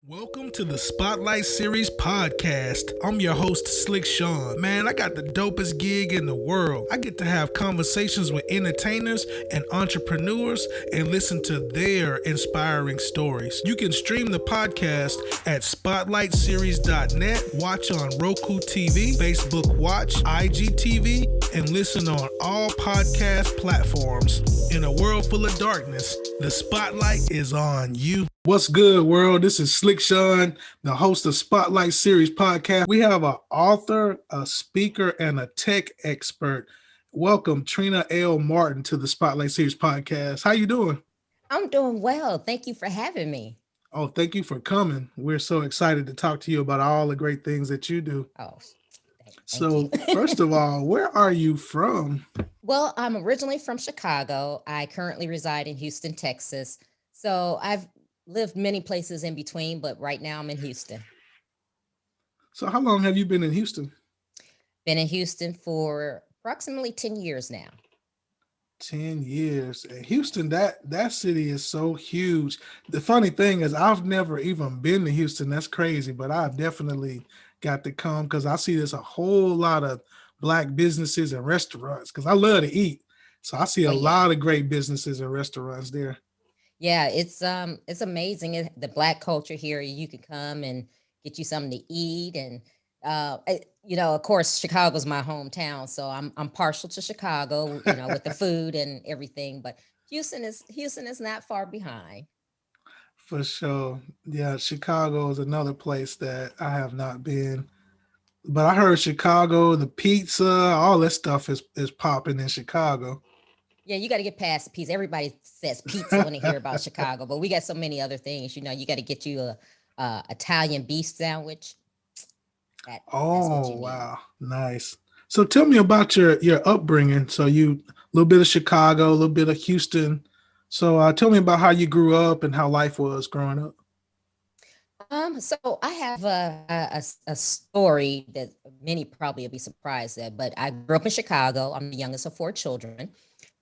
Welcome to the Spotlight Series podcast. I'm your host, Slick Sean. Man, I got the dopest gig in the world. I get to have conversations with entertainers and entrepreneurs and listen to their inspiring stories. You can stream the podcast at spotlightseries.net, watch on Roku TV, Facebook Watch, IGTV, and listen on all podcast platforms. In a world full of darkness, the spotlight is on you. What's good, world? This is Slick Sean, the host of Spotlight Series podcast. We have an author, a speaker, and a tech expert. Welcome, Trina L. Martin, to the Spotlight Series podcast. How you doing? I'm doing well. Thank you for having me. Oh, thank you for coming. We're so excited to talk to you about all the great things that you do. Oh, thank So, you. first of all, where are you from? Well, I'm originally from Chicago. I currently reside in Houston, Texas. So I've lived many places in between, but right now I'm in Houston. So, how long have you been in Houston? Been in Houston for approximately 10 years now. 10 years. And Houston, that city is so huge. The funny thing is I've never even been to Houston. That's crazy, but I've definitely got to come because I see there's a whole lot of Black businesses and restaurants because I love to eat. So I see a Oh yeah. lot of great businesses and restaurants there. Yeah, it's amazing. The Black culture here. You can come and get you something to eat, and of course, Chicago's my hometown, so I'm partial to Chicago. With the food and everything. But Houston is not far behind. For sure. Yeah, Chicago is another place that I have not been. But I heard Chicago, the pizza, all that stuff is popping in Chicago. Yeah, you got to get past the pizza. Everybody says pizza when they hear about Chicago, but we got so many other things. You got to get you a Italian beef sandwich. That's what Oh, you need. wow. Nice. So tell me about your upbringing. So you a little bit of Chicago, a little bit of Houston. So tell me about how you grew up and how life was growing up. So I have a story that many probably will be surprised at, but I grew up in Chicago. I'm the youngest of four children.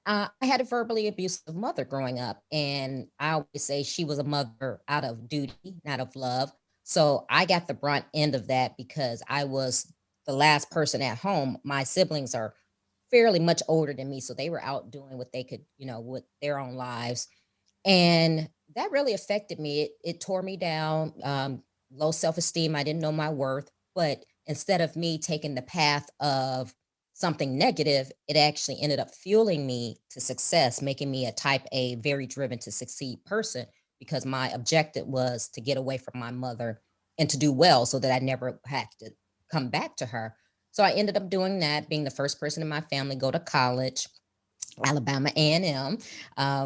I had a verbally abusive mother growing up, and I always say she was a mother out of duty, not of love. So I got the brunt end of that because I was the last person at home. My siblings are fairly much older than me, so they were out doing what they could, with their own lives, and that really affected me. It tore me down. Low self esteem. I didn't know my worth, but instead of me taking the path of something negative, it actually ended up fueling me to success, making me a type A, very driven to succeed person because my objective was to get away from my mother and to do well so that I never had to come back to her. So I ended up doing that, being the first person in my family go to college, Alabama A&M,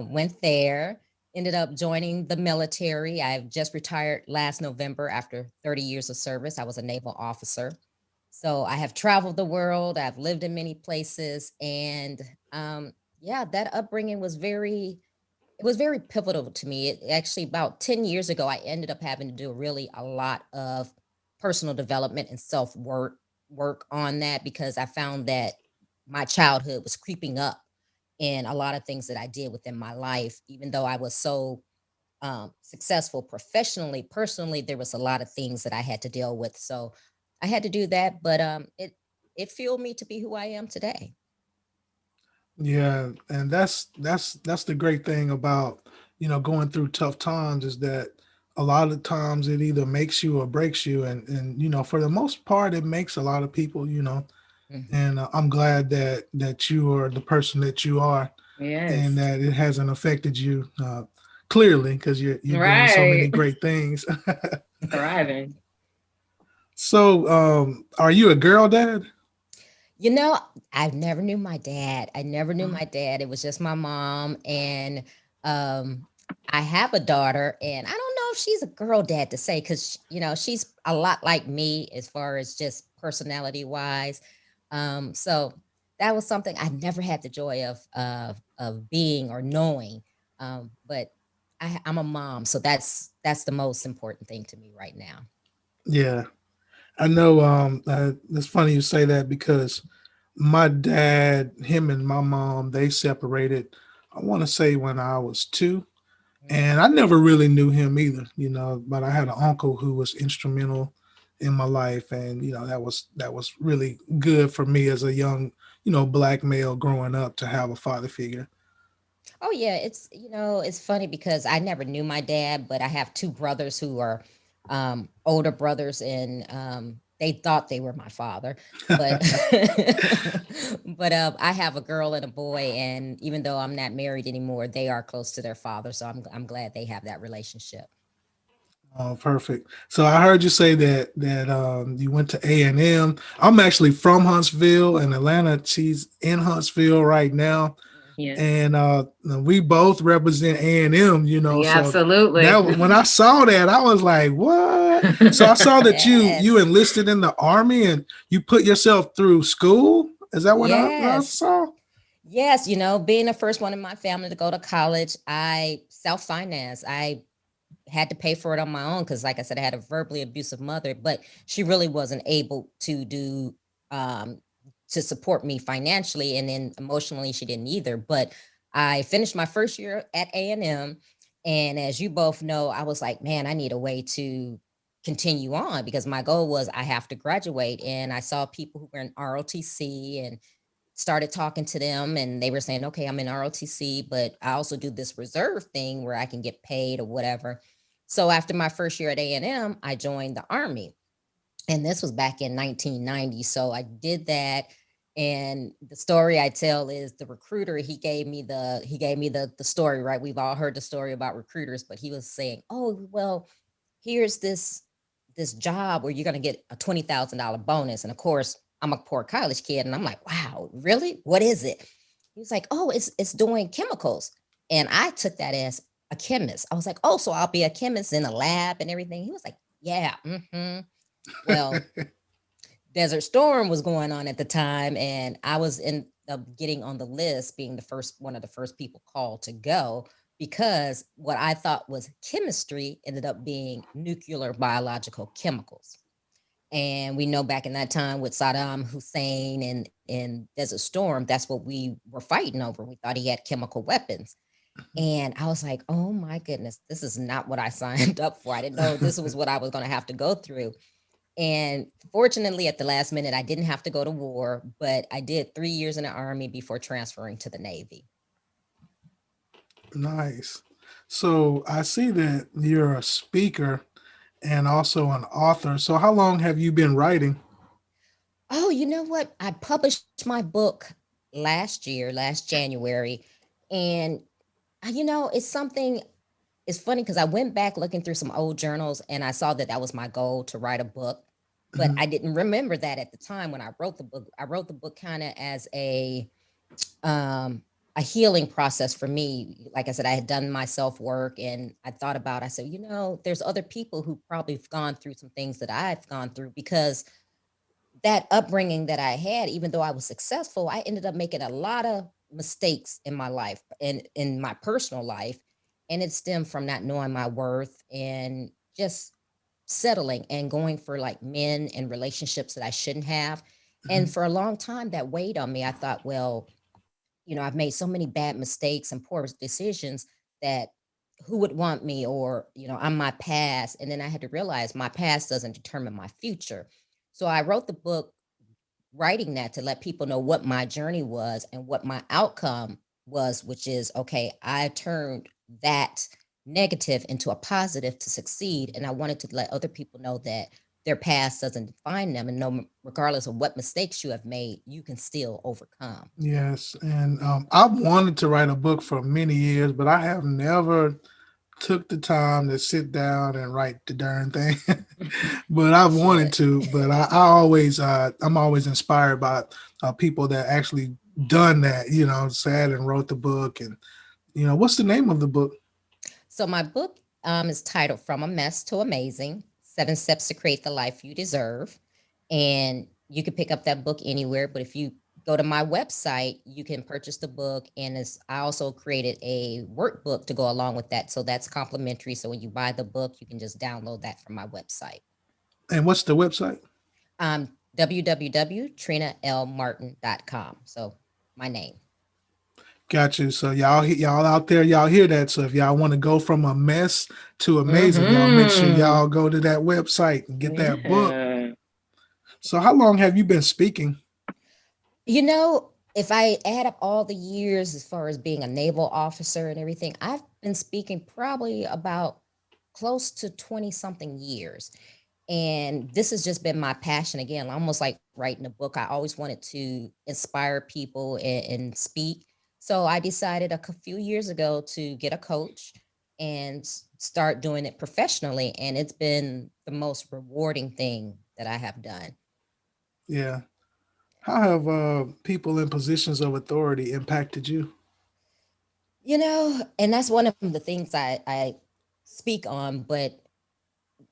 went there, ended up joining the military. I've just retired last November after 30 years of service. I was a naval officer. So I have traveled the world. I've lived in many places, and yeah, that upbringing was very pivotal to me. It actually about 10 years ago, I ended up having to do really a lot of personal development and self work on that because I found that my childhood was creeping up in a lot of things that I did within my life, even though I was so successful professionally. Personally, there was a lot of things that I had to deal with. So I had to do that, but it fueled me to be who I am today. Yeah, and that's the great thing about, going through tough times is that a lot of times it either makes you or breaks you and for the most part it makes a lot of people, Hmm. and I'm glad that you are the person that you are and Yes. that it hasn't affected you clearly because you're doing so many Right. great things. Thriving. So, are you a girl dad? You know, I never knew my dad. I never knew my dad. It was just my mom. And um, I have a daughter, and I don't know if she's a girl dad to say, because, she's a lot like me as far as just personality wise. So that was something I never had the joy of being or knowing. But I'm a mom, so that's the most important thing to me right now. Yeah, I know. It's funny you say that because my dad, him and my mom, they separated. I want to say when I was two, And I never really knew him either, but I had an uncle who was instrumental in my life, and that was really good for me as a young, black male growing up to have a father figure. Oh yeah, it's funny because I never knew my dad, but I have two brothers who are older brothers, and they thought they were my father, but but I have a girl and a boy, and even though I'm not married anymore, they are close to their father, so I'm glad they have that relationship. Oh, perfect. So I heard you say that you went to A&M. I'm actually from Huntsville in Atlanta. She's in Huntsville right now, Yeah. and we both represent A&M. Yeah, So absolutely. that when I saw that, I was like, "What?" So I saw that you Yes, enlisted in the army and you put yourself through school. Is that what I yes. saw? Yes, being the first one in my family to go to college, I self-financed. I had to pay for it on my own because, like I said, I had a verbally abusive mother, but she really wasn't able to do um, to support me financially, and then emotionally, she didn't either. But I finished my first year at A&M, and as you both know, I was like, man, I need a way to continue on because my goal was I have to graduate, and I saw people who were in ROTC and started talking to them, and they were saying, okay, I'm in ROTC, but I also do this reserve thing where I can get paid or whatever. So after my first year at A&M, I joined the Army. And this was back in 1990. So I did that. And the story I tell is the recruiter, he gave me the story, right? We've all heard the story about recruiters, but he was saying, oh, well, here's this job where you're going to get a $20,000 bonus. And of course, I'm a poor college kid, and I'm like, wow, really? What is it? He was like, oh, it's doing chemicals. And I took that as a chemist. I was like, oh, so I'll be a chemist in a lab and everything. He was like, yeah. Well, Desert Storm was going on at the time, and I was in getting on the list, being the first one of the first people called to go because what I thought was chemistry ended up being nuclear biological chemicals. And we know back in that time with Saddam Hussein and Desert Storm, that's what we were fighting over. We thought he had chemical weapons. And I was like, oh my goodness, this is not what I signed up for. I didn't know this was what I was going to have to go through. And fortunately, at the last minute, I didn't have to go to war, but I did 3 years in the Army before transferring to the Navy. Nice. So I see that you're a speaker and also an author. So how long have you been writing? Oh, you know what? I published my book last year, last January. And, it's something, it's funny because I went back looking through some old journals and I saw that that was my goal to write a book. But Mhm. I didn't remember that at the time when I wrote the book. I wrote the book kind of as um a healing process for me. Like I said, I had done my self work and I thought about, I said, there's other people who probably have gone through some things that I've gone through because that upbringing that I had, even though I was successful, I ended up making a lot of mistakes in my life and in my personal life. And it stemmed from not knowing my worth and just settling and going for like men and relationships that I shouldn't have. And Mhm. for a long time, that weighed on me. I thought, well, I've made so many bad mistakes and poor decisions that who would want me, or, I'm my past. And then I had to realize my past doesn't determine my future. So I wrote the book writing that to let people know what my journey was and what my outcome was, which is okay, I turned that negative into a positive to succeed. And I wanted to let other people know that their past doesn't define them. And no, regardless of what mistakes you have made, you can still overcome. Yes, and I've wanted to write a book for many years, but I have never took the time to sit down and write the darn thing. But You I've wanted should. to. But I'm always inspired by people that actually done that. Sat and wrote the book, and what's the name of the book? So my book is titled From a Mess to Amazing: 7 Steps to Create the Life You Deserve. And you can pick up that book anywhere. But if you go to my website, you can purchase the book. And I also created a workbook to go along with that. So that's complimentary. So when you buy the book, you can just download that from my website. And what's the website? www.trinalmartin.com. So my name. Got you. So y'all out there, y'all hear that. So if y'all want to go from a mess to amazing, y'all make sure Mm-hmm. y'all go to that website and get that book. Yeah. So how long have you been speaking? If I add up all the years as far as being a naval officer and everything, I've been speaking probably about close to 20 something years. And this has just been my passion again, almost like writing a book. I always wanted to inspire people and speak. So I decided a few years ago to get a coach and start doing it professionally. And it's been the most rewarding thing that I have done. Yeah. How have people in positions of authority impacted you? And that's one of the things I speak on, but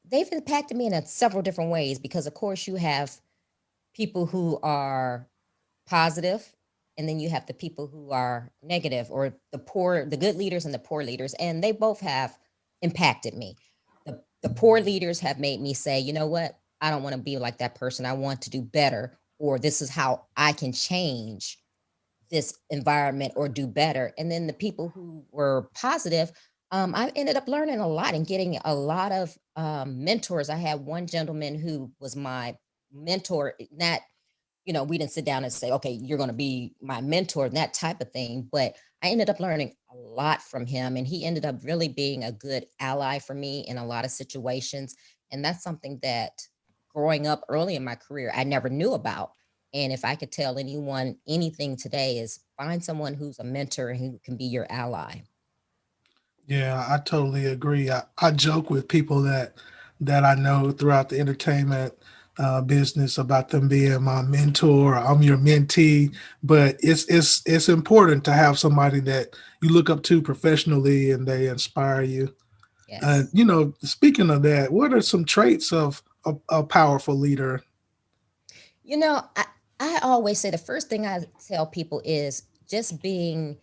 they've impacted me in several different ways because, of course, you have people who are positive, and then you have the people who are negative, or the good leaders and the poor leaders, and they both have impacted me. The poor leaders have made me say, you know what, I don't want to be like that person. I want to do better, or this is how I can change this environment or do better. And then the people who were positive, I ended up learning a lot and getting a lot of mentors. I had one gentleman who was my mentor, not, we didn't sit down and say, okay, you're going to be my mentor, and that type of thing. But I ended up learning a lot from him, and he ended up really being a good ally for me in a lot of situations. And that's something that growing up early in my career, I never knew about. And if I could tell anyone anything today, is find someone who's a mentor and who can be your ally. Yeah, I totally agree. I joke with people that I know throughout the entertainment business about them being my mentor. I'm your mentee, but it's important to have somebody that you look up to professionally and they inspire you. Yes. Speaking of that, what are some traits of a powerful leader? You know, I, I always say the first thing I tell people is just being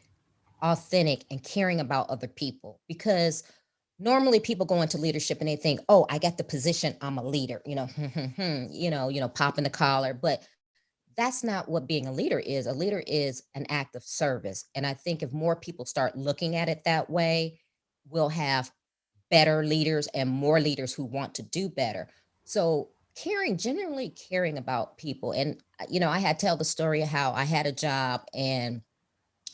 authentic and caring about other people, because normally people go into leadership and they think, oh, I got the position, I'm a leader, popping the collar. But that's not what being a leader is. A leader is an act of service. And I think if more people start looking at it that way, we'll have better leaders and more leaders who want to do better. So genuinely caring about people. And I had to tell the story of how I had a job, and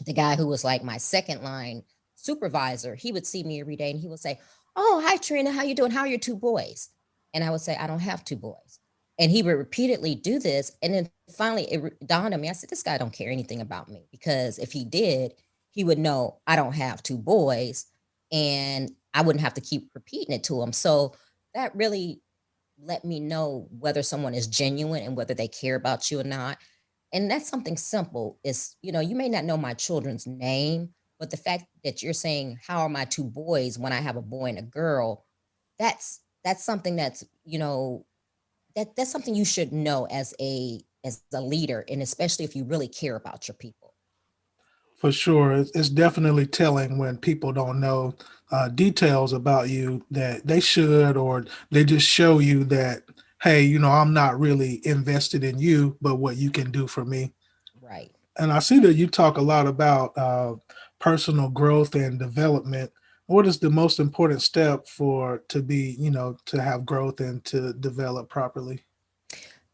the guy who was like my second line supervisor, he would see me every day and he would say, "Oh, hi Trina, how you doing? How are your two boys?" And I would say, "I don't have two boys." And he would repeatedly do this. And then finally it dawned on me. I said, this guy don't care anything about me, because if he did, he would know I don't have two boys, and I wouldn't have to keep repeating it to him. So that really let me know whether someone is genuine and whether they care about you or not. And that's something simple. Is, you may not know my children's name, but the fact that you're saying, how are my two boys, when I have a boy and a girl, that's something that's something you should know as a leader, and especially if you really care about your people. For sure, it's definitely telling when people don't know details about you that they should, or they just show you that, hey, I'm not really invested in you, but what you can do for me. Right. And I see that you talk a lot about personal growth and development. What is the most important step for to be, to have growth and to develop properly?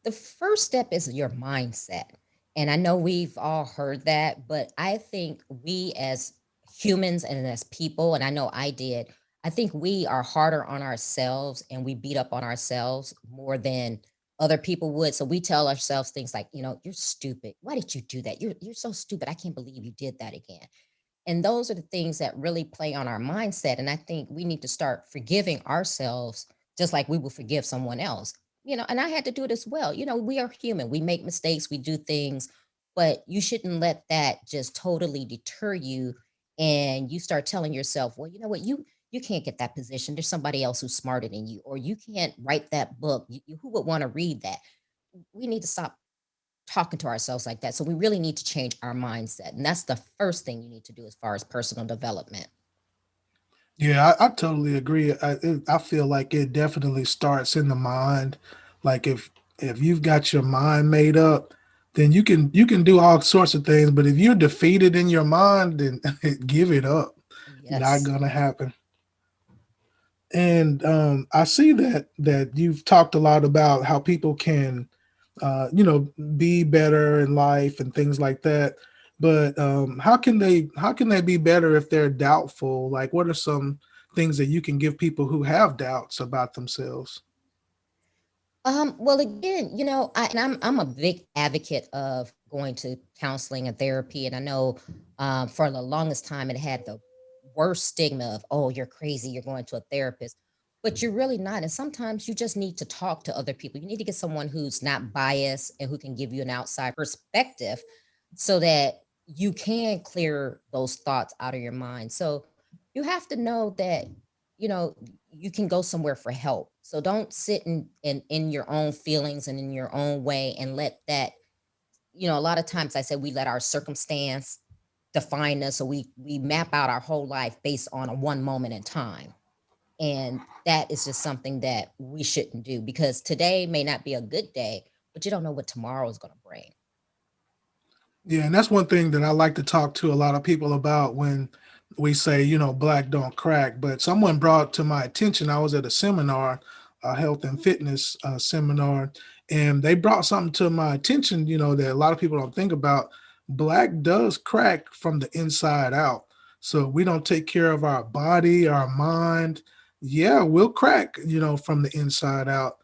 The first step is your mindset. And I know we've all heard that, but I think we as humans and as people, and I know I did, I think we are harder on ourselves and we beat up on ourselves more than other people would. So we tell ourselves things like, you're stupid. Why did you do that? You're so stupid. I can't believe you did that again. And those are the things that really play on our mindset. And I think we need to start forgiving ourselves just like we will forgive someone else. And I had to do it as well. We are human, we make mistakes, we do things, but you shouldn't let that just totally deter you. And you start telling yourself, well, you know what, you can't get that position. There's somebody else who's smarter than you, or you can't write that book. Who would want to read that? We need to stop talking to ourselves like that. So we really need to change our mindset. And that's the first thing you need to do as far as personal development. Yeah, I totally agree. I feel like it definitely starts in the mind. Like if you've got your mind made up, then you can do all sorts of things. But if you're defeated in your mind, then give it up. Not Yes. gonna happen. And I see that you've talked a lot about how people can, be better in life and things like that. But how can they be better if they're doubtful? Like, what are some things that you can give people who have doubts about themselves? Well, again, I'm a big advocate of going to counseling and therapy, and I know for the longest time it had the worst stigma of, oh, you're crazy, you're going to a therapist, but you're really not. And sometimes you just need to talk to other people. You need to get someone who's not biased and who can give you an outside perspective, so that you can clear those thoughts out of your mind. So you have to know that you know you can go somewhere for help. So don't sit in your own feelings and in your own way and let that, a lot of times I say we let our circumstance define us. So we map out our whole life based on a one moment in time. And that is just something that we shouldn't do, because today may not be a good day, but you don't know what tomorrow is going to bring. Yeah, and that's one thing that I like to talk to a lot of people about when we say, black don't crack. But someone brought to my attention, I was at a seminar, a health and fitness seminar, and they brought something to my attention, that a lot of people don't think about. Black does crack from the inside out. So we don't take care of our body, our mind. Yeah, we'll crack, from the inside out.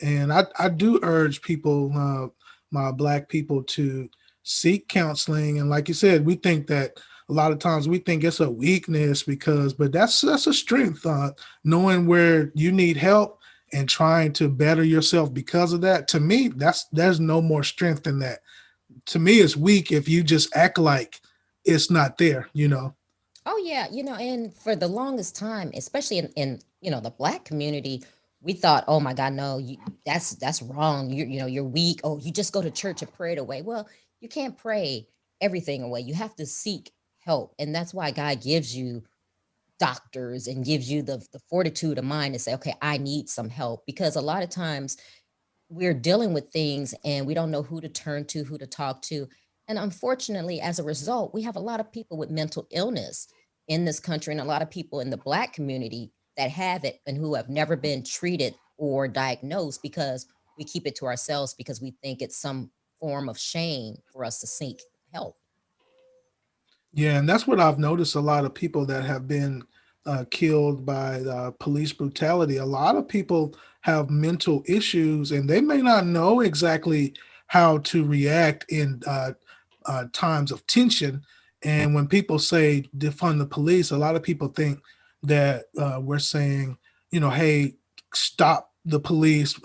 And I do urge people, my black people, to seek counseling. And like you said, we think that a lot of times we think it's a weakness, but that's a strength, knowing where you need help and trying to better yourself because of that. To me, there's no more strength than that. To me, it's weak if you just act like it's not there. Oh yeah, and for the longest time, especially in the black community, we thought, oh my God, no, that's wrong. You're weak. Oh, you just go to church and pray it away. Well, you can't pray everything away. You have to seek help, and that's why God gives you doctors and gives you the fortitude of mind to say, okay, I need some help, because a lot of times we're dealing with things and we don't know who to turn to, who to talk to. And unfortunately, as a result, we have a lot of people with mental illness in this country, and a lot of people in the black community that have it and who have never been treated or diagnosed, because we keep it to ourselves because we think it's some form of shame for us to seek help. Yeah, and that's what I've noticed. A lot of people that have been killed by police brutality. A lot of people have mental issues, and they may not know exactly how to react in times of tension. And when people say defund the police, a lot of people think that we're saying, hey, stop the police,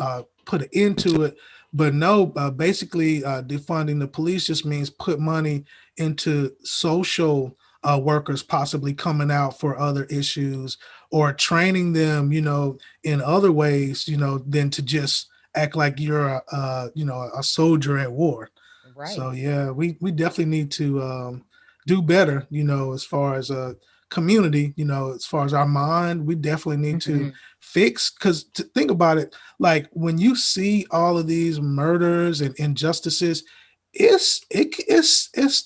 put an end to it. But no, basically, defunding the police just means put money into social workers possibly coming out for other issues, or training them, in other ways, than to just act like you're a soldier at war. Right. So yeah, we definitely need to do better, as far as a community, as far as our mind. We definitely need to Mhm. fix, because think about it, like when you see all of these murders and injustices, it's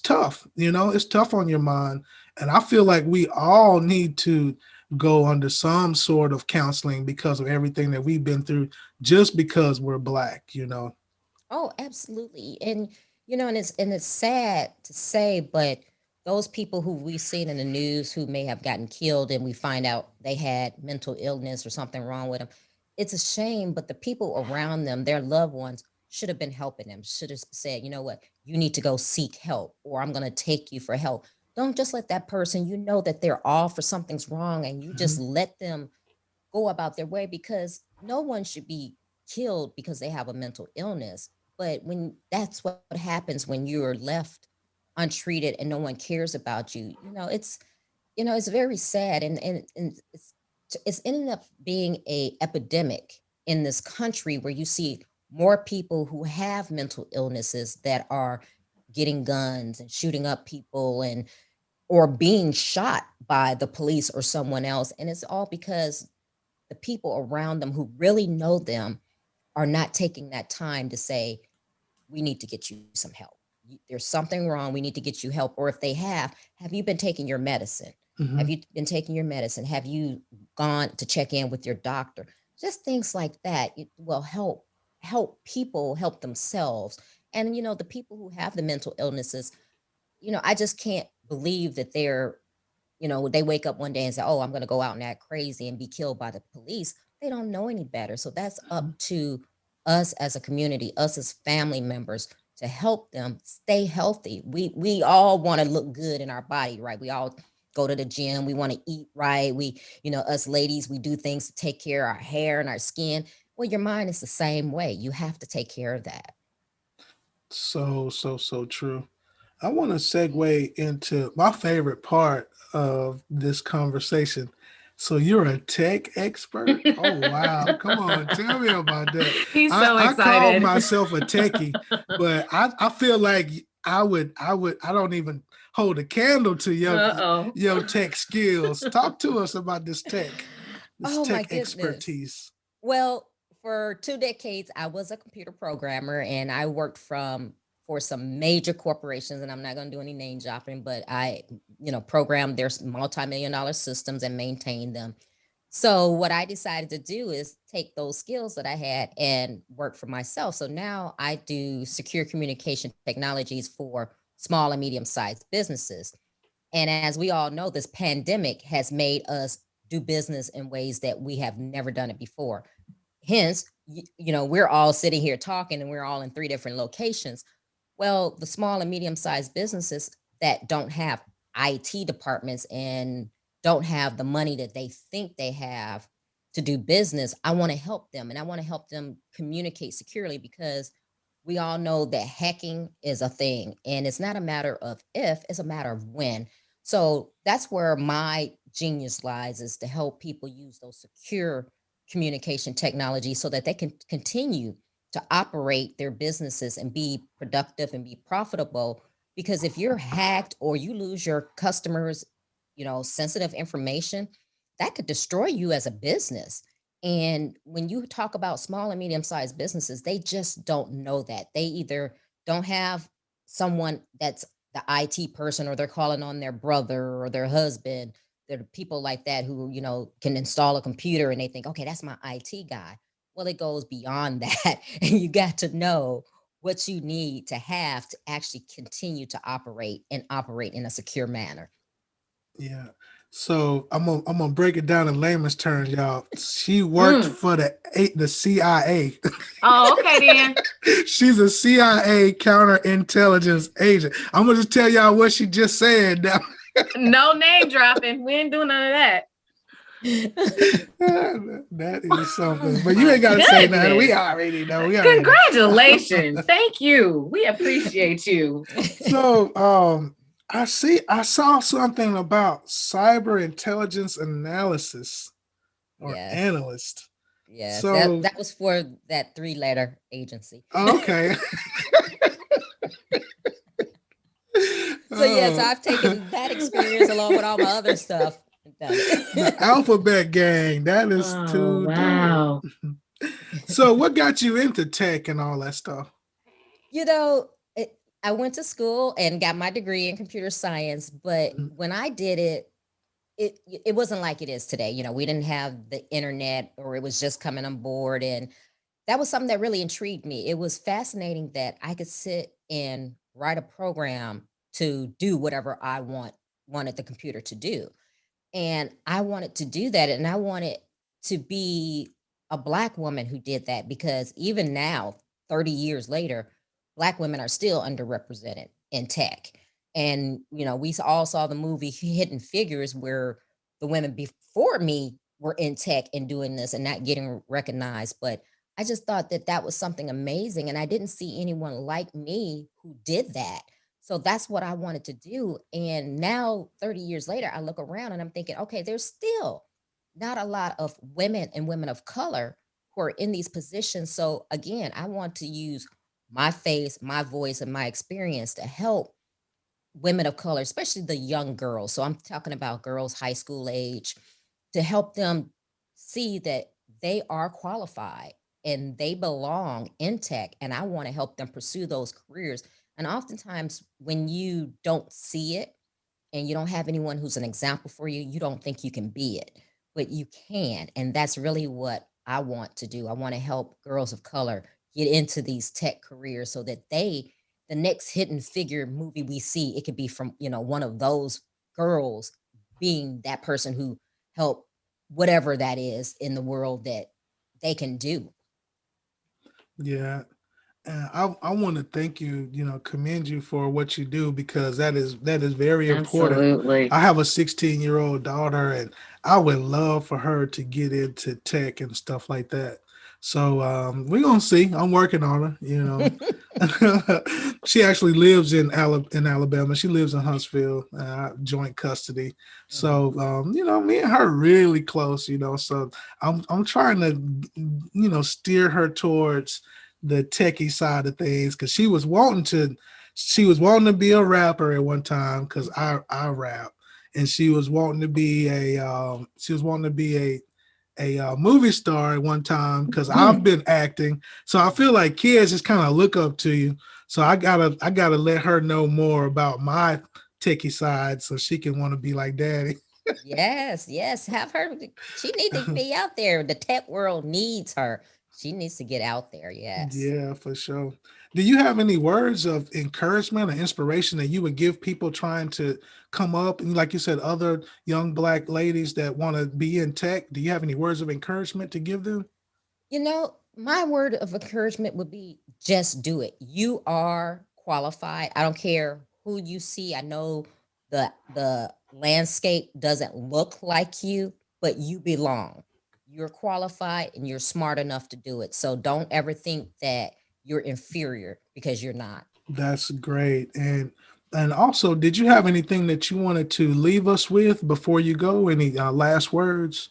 tough, it's tough on your mind. And I feel like we all need to go under some sort of counseling because of everything that we've been through, just because we're black. Oh, absolutely. And and it's sad to say, but those people who we've seen in the news who may have gotten killed and we find out they had mental illness or something wrong with them, it's a shame, but the people around them, their loved ones, should have been helping them, should have said, you know what, you need to go seek help, or I'm going to take you for help. Don't just let that person, that they're off or something's wrong, and you just Mhm. let them go about their way, because no one should be killed because they have a mental illness. But when that's what happens when you're left untreated and no one cares about you, it's very sad, and it's ending up being a epidemic in this country, where you see more people who have mental illnesses that are getting guns and shooting up people, and or being shot by the police or someone else, and it's all because the people around them who really know them are not taking that time to say, we need to get you some help. There's something wrong. We need to get you help. Or if they have you been taking your medicine? Mm-hmm. Have you been taking your medicine? Have you gone to check in with your doctor? Just things like that. It will help people help themselves. And the people who have the mental illnesses, I just can't believe that they wake up one day and say, oh, I'm going to go out and act crazy and be killed by the police. They don't know any better. So that's up to us as a community, us as family members, to help them stay healthy. We all want to look good in our body, right? We all go to the gym. We want to eat right. Us ladies, we do things to take care of our hair and our skin. Well, your mind is the same way. You have to take care of that. So true. I want to segue into my favorite part of this conversation. So you're a tech expert? Oh wow. Come on, tell me about that. He's I, so I call excited. myself a techie, but I feel like I don't even hold a candle to your tech skills. Talk to us about this Oh my tech goodness. expertise. Well, for 2 decades, I was a computer programmer and I worked for some major corporations, and I'm not going to do any name dropping, but I, programmed their multi-million dollar systems and maintained them. So what I decided to do is take those skills that I had and work for myself. So now I do secure communication technologies for small and medium-sized businesses. And as we all know, this pandemic has made us do business in ways that we have never done it before. Hence, we're all sitting here talking and we're all in 3 different locations. Well, the small and medium sized businesses that don't have IT departments and don't have the money that they think they have to do business, I want to help them, and I want to help them communicate securely, because we all know that hacking is a thing, and it's not a matter of if, it's a matter of when. So that's where my genius lies, is to help people use those secure communication technologies so that they can continue to operate their businesses and be productive and be profitable. Because if you're hacked or you lose your customers, sensitive information, that could destroy you as a business. And when you talk about small and medium sized businesses, they just don't know that. They either don't have someone that's the IT person, or they're calling on their brother or their husband. There are people like that who, can install a computer and they think, okay, that's my IT guy. Well, it goes beyond that. And you got to know what you need to have to actually continue to operate and operate in a secure manner. Yeah. So I'm gonna break it down in layman's terms, y'all. She worked for the CIA. Oh, okay then. She's a CIA counterintelligence agent. I'm gonna just tell y'all what she just said now. No name dropping. We ain't doing none of that. That is something. But you ain't gotta say nothing. We already know. Congratulations. Thank you. We appreciate you. So I saw something about cyber intelligence analysis or Yes. analyst. Yes. So that was for that 3-letter agency. okay. So yes, I've taken that experience along with all my other stuff and done it. The alphabet gang. That is too wow. So what got you into tech and all that stuff? I went to school and got my degree in computer science, but when I did it, it wasn't like it is today. We didn't have the internet, or it was just coming on board, and that was something that really intrigued me. It was fascinating that I could sit and write a program to do whatever I wanted the computer to do. And I wanted to do that, and I wanted to be a Black woman who did that, because even now, 30 years later, Black women are still underrepresented in tech. And, we all saw the movie Hidden Figures, where the women before me were in tech and doing this and not getting recognized. But I just thought that that was something amazing. And I didn't see anyone like me who did that. So that's what I wanted to do. And now, 30 years later, I look around and I'm thinking, okay, there's still not a lot of women and women of color who are in these positions. So again, I want to use my face, my voice, and my experience to help women of color, especially the young girls. So I'm talking about girls high school age, to help them see that they are qualified and they belong in tech, and I want to help them pursue those careers. And oftentimes when you don't see it and you don't have anyone who's an example for you, you don't think you can be it, but you can. And that's really what I want to do. I want to help girls of color get into these tech careers so that the next Hidden Figure movie we see, it could be from, one of those girls being that person who helped whatever that is in the world that they can do. Yeah. And I want to thank you, commend you for what you do, because that is very important. Absolutely. I have a 16-year-old daughter, and I would love for her to get into tech and stuff like that. So we're gonna see. I'm working on her. She actually lives in Alabama. She lives in Huntsville, joint custody. So Mhm. me and her really close. So I'm trying to steer her towards the techie side of things, because she was wanting to be a rapper at one time, because I rap, and she was wanting to be a movie star at one time, because I've been acting. So I feel like kids just kind of look up to you. So I gotta let her know more about my techie side, so she can want to be like daddy. Yes, yes. Have her. She needs to be out there. The tech world needs her. She needs to get out there. Yes. Yeah, for sure. Do you have any words of encouragement or inspiration that you would give people trying to come up? And like you said, other young Black ladies that want to be in tech, do you have any words of encouragement to give them? My word of encouragement would be just do it. You are qualified. I don't care who you see. I know the landscape doesn't look like you, but you belong. You're qualified and you're smart enough to do it. So don't ever think that you're inferior, because you're not. That's great. And also, did you have anything that you wanted to leave us with before you go? Any last words?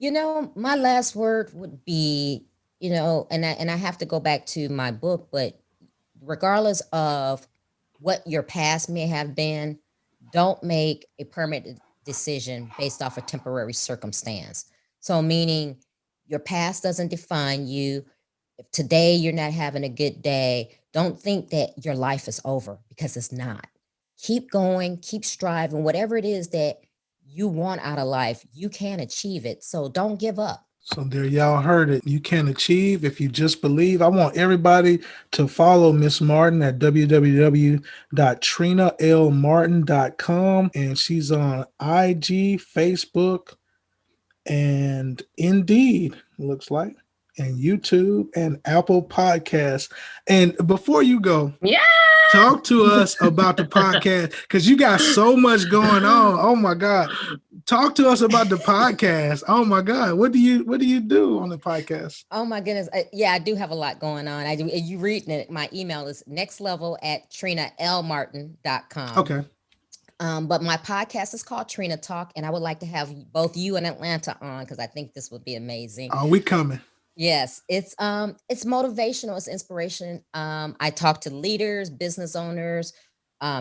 My last word would be, and I have to go back to my book, but regardless of what your past may have been, don't make a permanent decision based off a temporary circumstance. So, meaning your past doesn't define you. If today you're not having a good day, don't think that your life is over, because it's not. Keep going, keep striving, whatever it is that you want out of life, you can achieve it. So, don't give up. So there, y'all heard it. You can achieve if you just believe. I want everybody to follow Miss Martin at www.trinalmartin.com, and she's on IG, Facebook, and Indeed, looks like, and YouTube and Apple Podcasts. And before you go, Yeah. talk to us about the podcast, because you got so much going on. Oh my God. Talk to us about the podcast. Oh my God. What do you do on the podcast? Oh my goodness. Yeah, I do have a lot going on. I do. You reading it. My email is next level at trinalmartin.com. Okay. But my podcast is called Trina Talk, and I would like to have both you and Atlanta on, because I think this would be amazing. Are we coming? Yes, it's motivational, it's inspiration. I talk to leaders, business owners,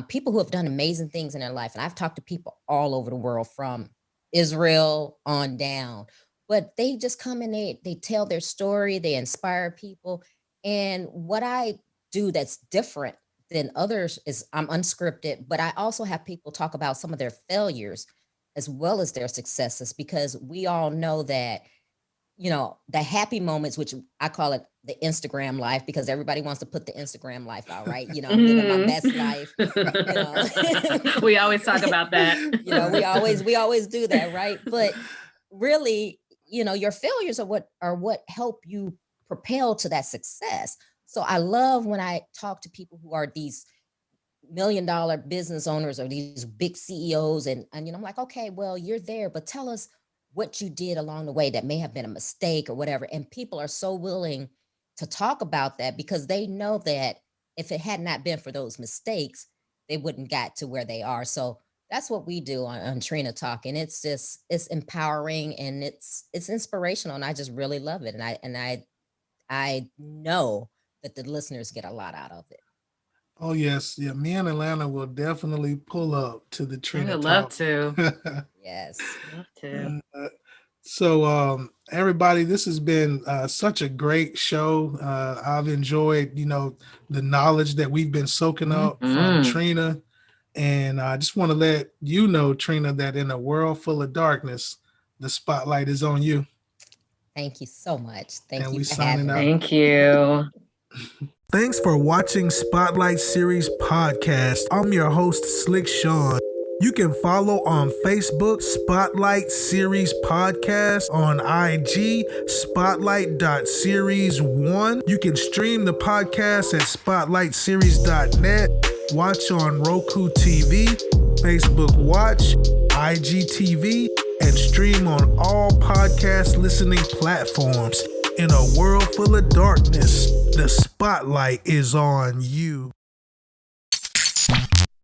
people who have done amazing things in their life, and I've talked to people all over the world from Israel on down. But they just come and they tell their story, they inspire people, and what I do that's different than others is I'm unscripted, but I also have people talk about some of their failures as well as their successes, because we all know that the happy moments, which I call it the Instagram life, because everybody wants to put the Instagram life out, right? I'm living my best life, you know. We always talk about that. we always do that, right? But really, your failures are what help you propel to that success. So I love when I talk to people who are these million-dollar business owners or these big CEOs, and I'm like, okay, well, you're there, but tell us what you did along the way that may have been a mistake or whatever. And people are so willing to talk about that, because they know that if it had not been for those mistakes, they wouldn't got to where they are. So that's what we do on Trina Talk, and it's empowering and it's inspirational, and I just really love it, and I know that the listeners get a lot out of it. Oh yes. Yeah. Me and Atlanta will definitely pull up to the I Trina would love Talk. to. Yes. Love to. So, everybody, this has been such a great show. I've enjoyed, the knowledge that we've been soaking up from Trina. And I just want to let you know, Trina, that in a world full of darkness, the spotlight is on you. Thank you so much. Thank And you we for signing having out. me. Thank you. Thanks for watching Spotlight Series Podcast. I'm your host, Slick Sean. You can follow on Facebook, Spotlight Series Podcast, on IG, spotlight.series1. You can stream the podcast at spotlightseries.net, watch on Roku TV, Facebook Watch, IGTV, and stream on all podcast listening platforms. In a world full of darkness, the spotlight is on you.